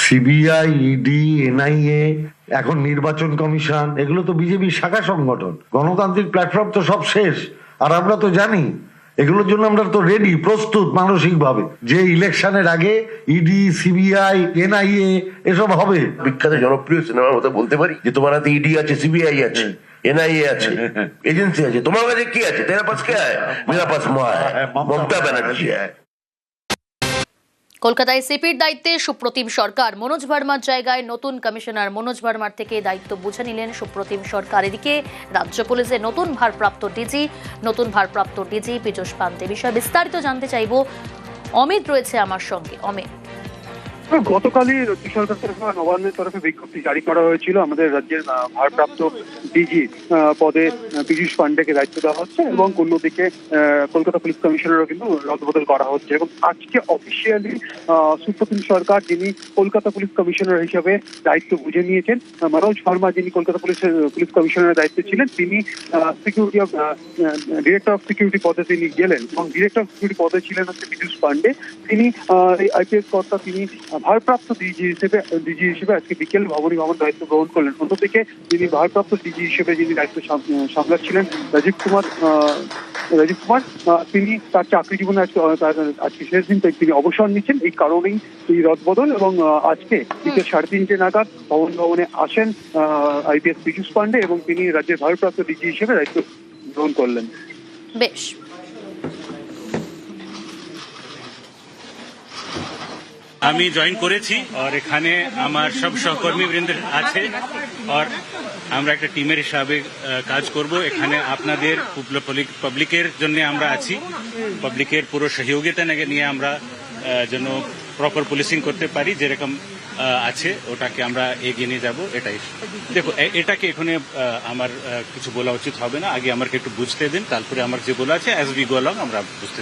CBI, ED, NIA, এখন নির্বাচন commission, এগুলো তো বিজেপির শাখা সংগঠন। গণতান্ত্রিক প্ল্যাটফর্ম তো সব শেষ। আর আমরা তো জানি এগুলোর জন্য আমরা তো রেডি, প্রস্তুত মানসিকভাবে, যে ইলেকশনের আগে ইডি, সিবিআই, এনআইএ এসব হবে। বিখ্যাত জনপ্রিয় সিনেমার মতো বলতে পারি যে তোমার হাতে ইডি আছে, সিবিআই আছে, এনআইএ আছে, এজেন্সি আছে, তোমার কাছে কি আছে? তেরা পাস কে আয়? মেরা পাস মা হ্যায়, মমতা ব্যানার্জি হ্যায়। কলকাতায় সিপির দায়িত্বে সুপ্রতিম সরকার। মনোজ ভার্মার জায়গায় নতুন কমিশনার মনোজ ভার্মার থেকে দায়িত্ব বুঝে নিলেন সুপ্রতিম সরকার। এদিকে রাজ্য পুলিশের নতুন ভারপ্রাপ্ত ডিজি পীযূষ পান্তে। বিষয়ে বিস্তারিত জানতে চাইব, অমিত রয়েছে আমার সঙ্গে। অমিত, গতকালই রাজ্য সরকার তরফে নবান্নের তরফে বিজ্ঞপ্তি জারি করা হয়েছিল। আমাদের রাজ্যের ভারপ্রাপ্ত ডিজি পদে পীযূষ পান্ডেকে দায়িত্ব দেওয়া হচ্ছে এবং অন্যদিকে কলকাতা পুলিশ কমিশনারও কিন্তু রদবদল করা হচ্ছে। এবং আজকে অফিসিয়ালি সুপ্রতিম সরকার, যিনি কলকাতা পুলিশ কমিশনার হিসেবে দায়িত্ব বুঝে নিয়েছেন, মনোজ ভার্মা যিনি কলকাতা পুলিশ কমিশনারের দায়িত্বে ছিলেন, তিনি ডিরেক্টর অফ সিকিউরিটি পদে তিনি গেলেন এবং ডিরেক্টর অফ সিকিউরিটি পদে ছিলেন হচ্ছে পীযূষ পান্ডে। তিনি আইপিএস কর্তা, তিনি ভারপ্রাপ্ত ডিজি হিসেবে আজকে বিকেল ভবন দায়িত্ব গ্রহণ করলেন। অন্যদিকে যিনি ভারপ্রাপ্ত ডিজি হিসেবে যিনি দায়িত্ব সামলাচ্ছিলেন রাজীব কুমার, তিনি তার চাকরি জীবনে আজকে শেষ দিন, তাই তিনি অবসর নিচ্ছেন। এই কারণেই এই রদবদল। এবং আজকে বিকেল 3:30 নাগাদ ভবনে আসেন আইপিএস পীযূষ পান্ডে এবং তিনি রাজ্যের ভারপ্রাপ্ত ডিজি হিসেবে দায়িত্ব গ্রহণ করলেন। বেশ। আমি জয়েন করেছি আর এখানে আমার সব সহকর্মী বৃন্দ আছে আর আমরা একটা টিমের হিসাবে কাজ করব। এখানে আপনাদের পাবলিকের জন্য আমরা আছি, পাবলিকের পুরো সহযোগিতা নিয়ে আমরা যেন প্রপার পুলিশিং করতে পারি, যেরকম আছে ওটাকে আমরা এগিয়ে নিয়ে যাব। এটাই দেখো, এটাকে এখানে আমার কিছু বলা উচিত হবে না। আগে আমাকে একটু বুঝতে দিন, তারপরে আমার যে বলা আছে অ্যাজ উই গো অলং আমরা বুঝতে